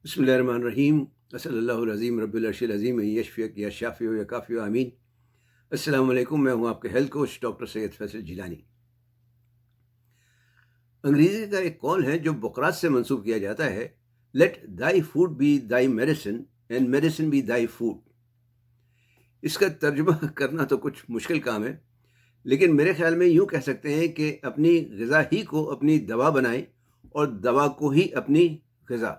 بسم اللہ الرحمن الرحیم. صلی اللہ العظیم رب العرش العظیم یشفیک یا شافی یا کافی آمین. السلام علیکم. میں ہوں آپ کے ہیلتھ کوچ ڈاکٹر سید فیصل جیلانی. انگریزی کا ایک قول ہے جو بقرات سے منسوب کیا جاتا ہے: لیٹ دائی فوڈ بی دائی میڈیسن اینڈ میڈیسن بی دائی فوڈ. اس کا ترجمہ کرنا تو کچھ مشکل کام ہے، لیکن میرے خیال میں یوں کہہ سکتے ہیں کہ اپنی غذا ہی کو اپنی دوا بنائیں اور دوا کو ہی اپنی غذا.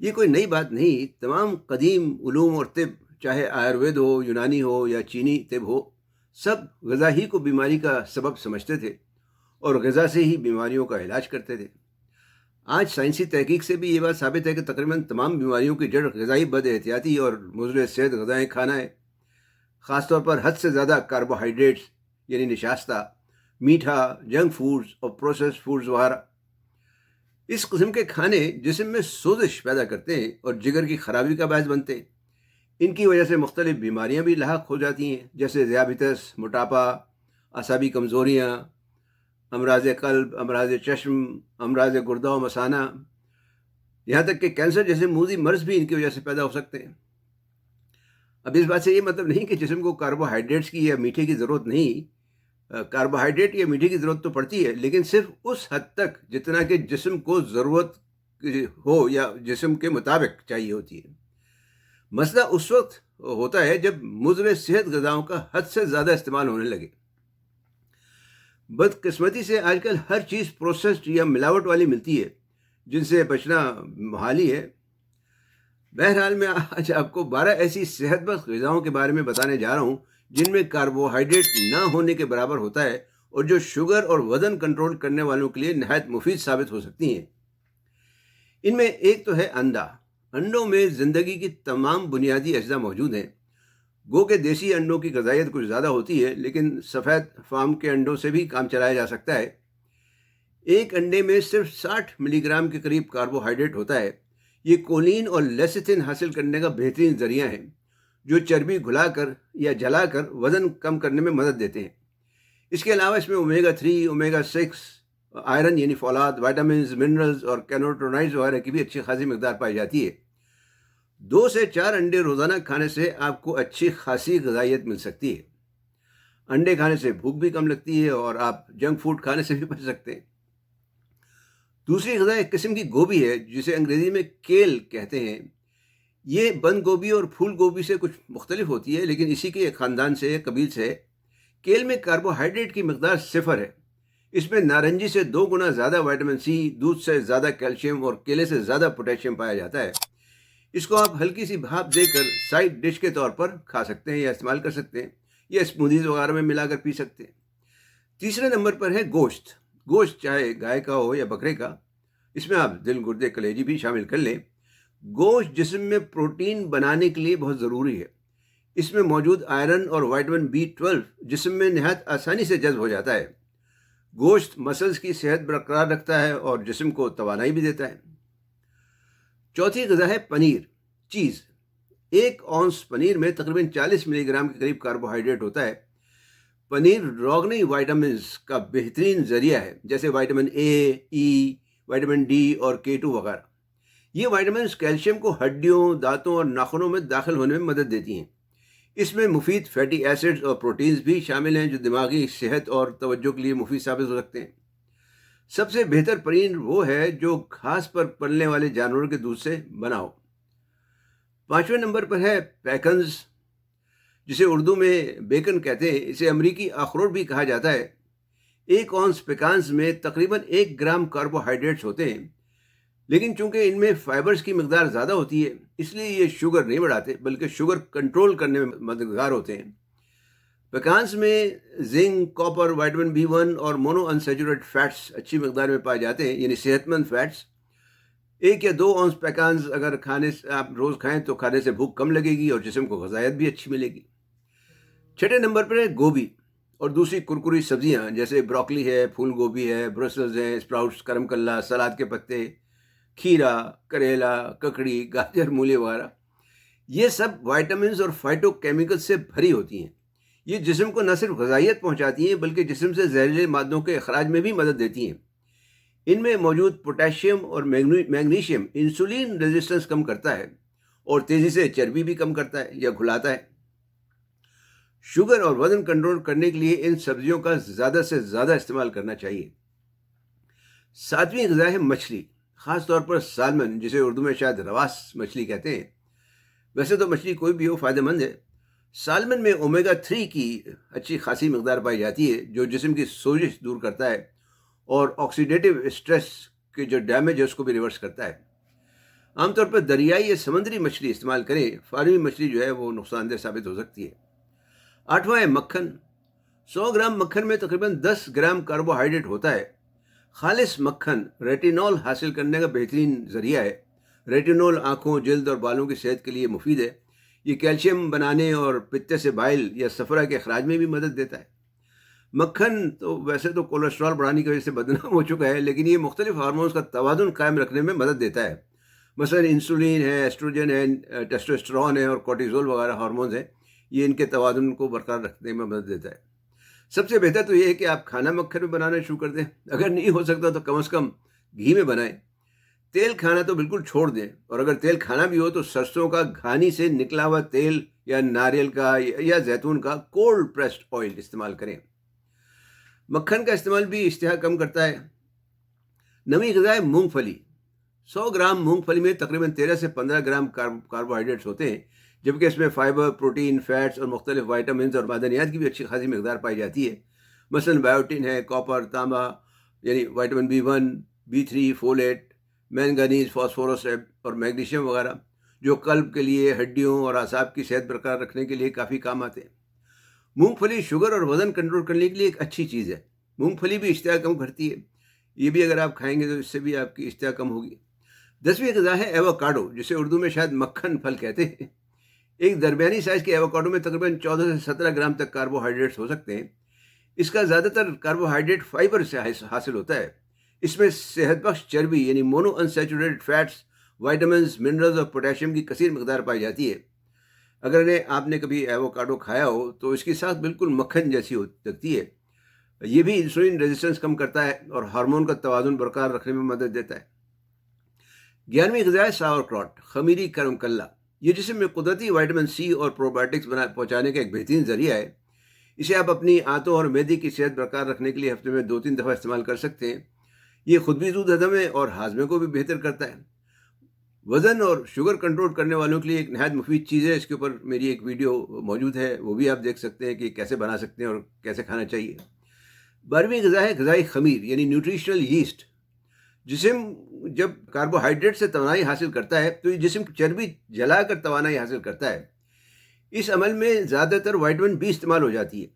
یہ کوئی نئی بات نہیں. تمام قدیم علوم اور طب، چاہے آیوروید ہو، یونانی ہو یا چینی طب ہو، سب غذا ہی کو بیماری کا سبب سمجھتے تھے اور غذا سے ہی بیماریوں کا علاج کرتے تھے. آج سائنسی تحقیق سے بھی یہ بات ثابت ہے کہ تقریباً تمام بیماریوں کی جڑ غذائی بد احتیاطی اور مضر صحت غذائیں کھانا ہے. خاص طور پر حد سے زیادہ کاربوہائیڈریٹس یعنی نشاستہ، میٹھا، جنک فوڈز اور پروسیس فوڈز وغیرہ. اس قسم کے کھانے جسم میں سوزش پیدا کرتے ہیں اور جگر کی خرابی کا باعث بنتے ہیں. ان کی وجہ سے مختلف بیماریاں بھی لاحق ہو جاتی ہیں، جیسے ذیابیطس، موٹاپا، اعصابی کمزوریاں، امراض قلب، امراض چشم، امراض گردہ و مثانہ، یہاں تک کہ کینسر جیسے موذی مرض بھی ان کی وجہ سے پیدا ہو سکتے ہیں. اب اس بات سے یہ مطلب نہیں کہ جسم کو کاربوہائیڈریٹس کی یا میٹھے کی ضرورت نہیں. کاربوہائیڈریٹ یا میٹھے کی ضرورت تو پڑتی ہے، لیکن صرف اس حد تک جتنا کہ جسم کو ضرورت ہو یا جسم کے مطابق چاہیے ہوتی ہے. مسئلہ اس وقت ہوتا ہے جب مضر صحت غذاؤں کا حد سے زیادہ استعمال ہونے لگے. بدقسمتی سے آج کل ہر چیز پروسیسڈ یا ملاوٹ والی ملتی ہے، جن سے بچنا محال ہی ہے. بہرحال میں آج آپ کو 12 ایسی صحت بخش غذاؤں کے بارے میں بتانے جا رہا ہوں جن میں کاربوہائیڈریٹ نہ ہونے کے برابر ہوتا ہے اور جو شوگر اور وزن کنٹرول کرنے والوں کے لیے نہایت مفید ثابت ہو سکتی ہیں. ان میں ایک تو ہے انڈا. انڈوں میں زندگی کی تمام بنیادی اجزاء موجود ہیں. گو کے دیسی انڈوں کی غذائیت کچھ زیادہ ہوتی ہے، لیکن سفید فارم کے انڈوں سے بھی کام چلایا جا سکتا ہے. ایک انڈے میں صرف 60 ملی گرام کے قریب کاربوہائیڈریٹ ہوتا ہے. یہ کولین اور لیسیتھن حاصل کرنے کا بہترین ذریعہ ہے، جو چربی گھلا کر یا جلا کر وزن کم کرنے میں مدد دیتے ہیں. اس کے علاوہ اس میں اومیگا 3، اومیگا 6، آئرن یعنی فولاد، وائٹامنز، منرلز اور کینوٹونائڈز وغیرہ کی بھی اچھی خاصی مقدار پائی جاتی ہے. 2 سے 4 انڈے روزانہ کھانے سے آپ کو اچھی خاصی غذائیت مل سکتی ہے. انڈے کھانے سے بھوک بھی کم لگتی ہے اور آپ جنک فوڈ کھانے سے بھی بچ سکتے ہیں. دوسری غذا ایک قسم کی گوبھی ہے جسے انگریزی میں کیل کہتے ہیں. یہ بند گوبھی اور پھول گوبھی سے کچھ مختلف ہوتی ہے، لیکن اسی کے ایک خاندان سے، قبیل سے ہے. کیل میں کاربوہائیڈریٹ کی مقدار 0 ہے. اس میں نارنجی سے 2 گنا زیادہ وائٹامن سی، دودھ سے زیادہ کیلشیم اور کیلے سے زیادہ پوٹیشیم پایا جاتا ہے. اس کو آپ ہلکی سی بھاپ دے کر سائیڈ ڈش کے طور پر کھا سکتے ہیں یا استعمال کر سکتے ہیں، یا اسموتھیز وغیرہ میں ملا کر پی سکتے ہیں. تیسرے نمبر پر ہے گوشت. گوشت چاہے گائے کا ہو یا بکرے کا، اس میں آپ دل، گردے، کلیجی بھی شامل کر لیں. گوشت جسم میں پروٹین بنانے کے لیے بہت ضروری ہے. اس میں موجود آئرن اور وائٹامن B12 جسم میں نہایت آسانی سے جذب ہو جاتا ہے. گوشت مسلز کی صحت برقرار رکھتا ہے اور جسم کو توانائی بھی دیتا ہے. چوتھی غذا ہے پنیر، چیز. 1 اونس پنیر میں تقریباً 40 ملی گرام کے قریب کاربوہائیڈریٹ ہوتا ہے. پنیر روگنی وائٹامنز کا بہترین ذریعہ ہے، جیسے vitamin A, E, vitamin D اور K2 وغیرہ. یہ وائٹامنز کیلشیم کو ہڈیوں، دانتوں اور ناخنوں میں داخل ہونے میں مدد دیتی ہیں. اس میں مفید فیٹی ایسڈز اور پروٹینز بھی شامل ہیں جو دماغی صحت اور توجہ کے لیے مفید ثابت ہو سکتے ہیں. سب سے بہتر پنیر وہ ہے جو گھاس پر پلنے والے جانوروں کے دودھ سے بنا ہو. 5ویں نمبر پر ہے پیکنز، جسے اردو میں بیکن کہتے ہیں. اسے امریکی اخروٹ بھی کہا جاتا ہے. 1 اونس پیکانز میں تقریباً 1 گرام کاربوہائیڈریٹس ہوتے ہیں، لیکن چونکہ ان میں فائبرز کی مقدار زیادہ ہوتی ہے، اس لیے یہ شوگر نہیں بڑھاتے بلکہ شوگر کنٹرول کرنے میں مددگار ہوتے ہیں. پیکانز میں زنک، کاپر، وائٹامن B1 اور مونو انسیچوریٹڈ فیٹس اچھی مقدار میں پائے جاتے ہیں، یعنی صحت مند فیٹس. 1 یا 2 اونس پیکانز اگر کھانے سے آپ روز کھائیں تو کھانے سے بھوک کم لگے گی اور جسم کو غذائیت بھی اچھی ملے گی. 6 نمبر پر ہے گوبھی اور دوسری کرکری سبزیاں، جیسے بروکلی ہے، پھول گوبھی ہے، برسلز ہے، اسپراؤٹس، کرم کلا، سلاد کے پتے، کھیرا، کریلا، ککڑی، گاجر، مولی وغیرہ. یہ سب وائٹامنز اور فائٹو کیمیکل سے بھری ہوتی ہیں. یہ جسم کو نہ صرف غذائیت پہنچاتی ہیں بلکہ جسم سے زہریلے مادوں کے اخراج میں بھی مدد دیتی ہیں. ان میں موجود پوٹیشیم اور میگنیشیم انسولین ریزسٹنس کم کرتا ہے اور تیزی سے چربی بھی کم کرتا ہے یا گھلاتا ہے۔ شوگر اور وزن کنٹرول کرنے کے لیے ان سبزیوں کا زیادہ سے زیادہ استعمال کرنا چاہیے۔ 7ویں غذا ہے مچھلی، خاص طور پر سالمن، جسے اردو میں شاید رواس مچھلی کہتے ہیں۔ ویسے تو مچھلی کوئی بھی ہو فائدہ مند ہے۔ سالمن میں اومیگا 3 کی اچھی خاصی مقدار پائی جاتی ہے، جو جسم کی سوزش دور کرتا ہے اور آکسیڈیٹو اسٹریس کے جو ڈیمیج ہے اس کو بھی ریورس کرتا ہے۔ عام طور پر دریائی یا سمندری مچھلی استعمال کریں، فارمی مچھلی جو ہے وہ نقصان دہ ثابت ہو سکتی ہے۔ 8واں ہے مکھن۔ 100 گرام مکھن میں تقریباً 10 گرام کاربوہائیڈریٹ ہوتا ہے۔ خالص مکھن ریٹینول حاصل کرنے کا بہترین ذریعہ ہے۔ ریٹینول آنکھوں، جلد اور بالوں کی صحت کے لیے مفید ہے۔ یہ کیلشیم بنانے اور پتے سے بائل یا صفرا کے اخراج میں بھی مدد دیتا ہے۔ مکھن تو ویسے تو کولیسٹرول بڑھانے کی وجہ سے بدنام ہو چکا ہے، لیکن یہ مختلف ہارمونز کا توازن قائم رکھنے میں مدد دیتا ہے۔ مثلا انسولین ہے، ایسٹروجن ہے، ٹیسٹوسٹرون ہے اور کورٹیزول وغیرہ ہارمونز ہیں، یہ ان کے توازن کو برقرار رکھنے میں مدد دیتا ہے۔ سب سے بہتر تو یہ ہے کہ آپ کھانا مکھن میں بنانا شروع کر دیں، اگر نہیں ہو سکتا تو کم از کم گھی میں بنائیں۔ تیل کھانا تو بالکل چھوڑ دیں، اور اگر تیل کھانا بھی ہو تو سرسوں کا گھانی سے نکلا ہوا تیل یا ناریل کا یا زیتون کا کولڈ پریسڈ آئل استعمال کریں۔ مکھن کا استعمال بھی اشتہا کم کرتا ہے۔ 9ویں غذا ہے مونگ پھلی۔ 100 گرام مونگ پھلی میں تقریباً 13 سے 15 گرام کاربوہائیڈریٹس ہوتے ہیں، جبکہ اس میں فائبر، پروٹین، فیٹس اور مختلف وائٹامنز اور معدنیات کی بھی اچھی خاصی مقدار پائی جاتی ہے۔ مثلا بایوٹین ہے، کاپر، تانبا یعنی vitamin B1، B3، folate, manganese, phosphorus اور میگنیشیم وغیرہ، جو قلب کے لیے، ہڈیوں اور اعصاب کی صحت برقرار رکھنے کے لیے کافی کام آتے ہیں۔ مونگ پھلی شوگر اور وزن کنٹرول کرنے کے لیے ایک اچھی چیز ہے۔ مونگ پھلی بھی اشتہا کم کرتی ہے، یہ بھی اگر آپ کھائیں گے تو اس سے بھی آپ کی اشتہا کم ہوگی۔ 10ویں غذا ہے ایووکاڈو، جسے اردو میں شاید مکھن پھل کہتے ہیں۔ ایک درمیانی سائز کے ایووکاڈو میں تقریباً 14 سے 17 گرام تک کاربوہائیڈریٹس ہو سکتے ہیں۔ اس کا زیادہ تر کاربوہائیڈریٹ فائبر سے حاصل ہوتا ہے۔ اس میں صحت بخش چربی یعنی mono unsaturated fats, vitamins, minerals اور پوٹیشیم کی کثیر مقدار پائی جاتی ہے۔ اگر آپ نے کبھی ایووکاڈو کھایا ہو تو اس کی ساخت بالکل مکھن جیسی ہو سکتی ہے۔ یہ بھی انسولین ریزسٹنس کم کرتا ہے اور ہارمون کا توازن برقرار رکھنے میں مدد دیتا ہے۔ 11ویں غذا ہے ساور کراٹ، خمیری کرم کلہ۔ یہ جسم میں قدرتی وائٹامن سی اور پروبائیوٹکس پہنچانے کا ایک بہترین ذریعہ ہے۔ اسے آپ اپنی آنتوں اور معدے کی صحت برقرار رکھنے کے لیے ہفتے میں 2-3 دفعہ استعمال کر سکتے ہیں۔ یہ خود بھی زود ہضم ہے اور ہاضمے کو بھی بہتر کرتا ہے۔ وزن اور شوگر کنٹرول کرنے والوں کے لیے ایک نہایت مفید چیز ہے۔ اس کے اوپر میری ایک ویڈیو موجود ہے، وہ بھی آپ دیکھ سکتے ہیں کہ کیسے بنا سکتے ہیں اور کیسے کھانا چاہیے۔ 12ویں غذا ہے غذائی خمیر یعنی نیوٹریشنل یسٹ۔ جسم جب کاربوہائیڈریٹ سے توانائی حاصل کرتا ہے تو یہ جسم کی چربی جلا کر توانائی حاصل کرتا ہے۔ اس عمل میں زیادہ تر وائٹامن بی استعمال ہو جاتی ہے۔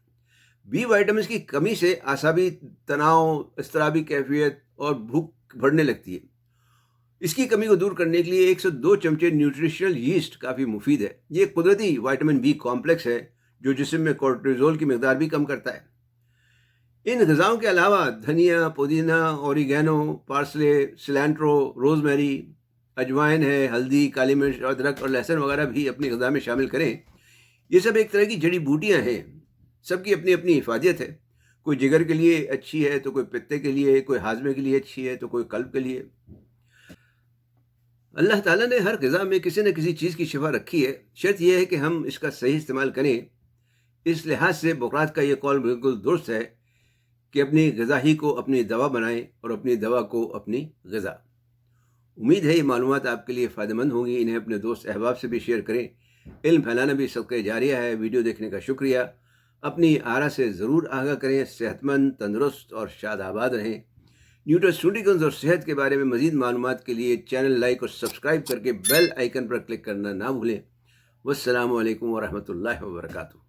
بی وائٹامنس کی کمی سے اعصابی تناؤ، اضطرابی کیفیت اور بھوک بڑھنے لگتی ہے۔ اس کی کمی کو دور کرنے کے لیے 1 سے 2 چمچے نیوٹریشنل یسٹ کافی مفید ہے۔ یہ ایک قدرتی وائٹامن بی کمپلیکس ہے جو جسم میں کورٹیزول کی مقدار بھی کم کرتا ہے۔ ان غذاؤں کے علاوہ دھنیا، پودینہ، اوریگینو، پارسلے، سلانٹرو، روزمیری، اجوائن ہے، ہلدی، کالی مرچ، ادرک اور لہسن وغیرہ بھی اپنی غذا میں شامل کریں۔ یہ سب ایک طرح کی جڑی بوٹیاں ہیں، سب کی اپنی اپنی افادیت ہے۔ کوئی جگر کے لیے اچھی ہے تو کوئی پتے کے لیے، کوئی ہاضمے کے لیے اچھی ہے تو کوئی قلب کے لیے۔ اللہ تعالیٰ نے ہر غذا میں کسی نہ کسی چیز کی شفا رکھی ہے، شرط یہ ہے کہ ہم اس کا صحیح استعمال کریں۔ اس لحاظ سے بقراط کا یہ قول بالکل درست ہے کہ اپنی غذا ہی کو اپنی دوا بنائیں اور اپنی دوا کو اپنی غذا۔ امید ہے یہ معلومات آپ کے لیے فائدہ مند ہوں گی۔ انہیں اپنے دوست احباب سے بھی شیئر کریں۔ علم پھیلانا بھی صدقہ جاریہ ہے۔ ویڈیو دیکھنے کا شکریہ۔ اپنی آرا سے ضرور آگاہ کریں۔ صحت مند، تندرست اور شاد آباد رہیں۔ نیوٹراسیوٹیکلز اور صحت کے بارے میں مزید معلومات کے لیے چینل لائک اور سبسکرائب کر کے بیل آئیکن پر کلک کرنا نہ بھولیں۔ والسلام علیکم ورحمۃ اللہ وبرکاتہ۔